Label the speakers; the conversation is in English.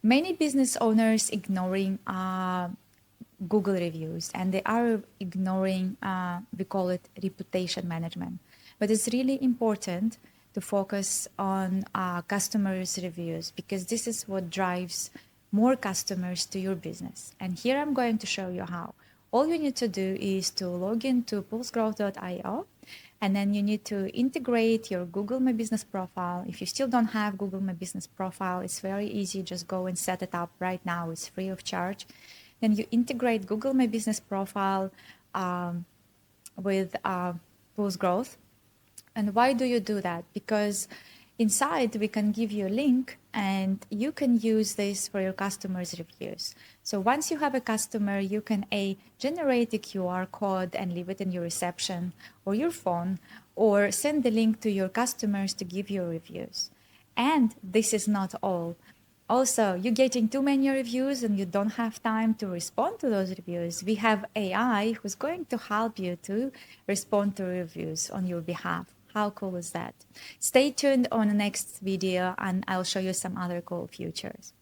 Speaker 1: Many business owners ignoring Google reviews, and they are ignoring, we call it reputation management. But it's really important to focus on customers' reviews, because this is what drives more customers to your business. And here I'm going to show you how. All you need to do is to log into pulsegrowth.io, and then you need to integrate your Google My Business profile. If you still don't have Google My Business profile, it's very easy. Just go and set it up right now. It's free of charge. Then you integrate Google My Business profile with Pulse Growth. And why do you do that? Because inside we can give you a link and you can use this for your customers' reviews. So once you have a customer, you can generate a QR code and leave it in your reception or your phone, or send the link to your customers to give you reviews. And this is not all. Also, you're getting too many reviews and you don't have time to respond to those reviews. We have AI who's going to help you to respond to reviews on your behalf. How cool is that? Stay tuned on the next video and I'll show you some other cool features.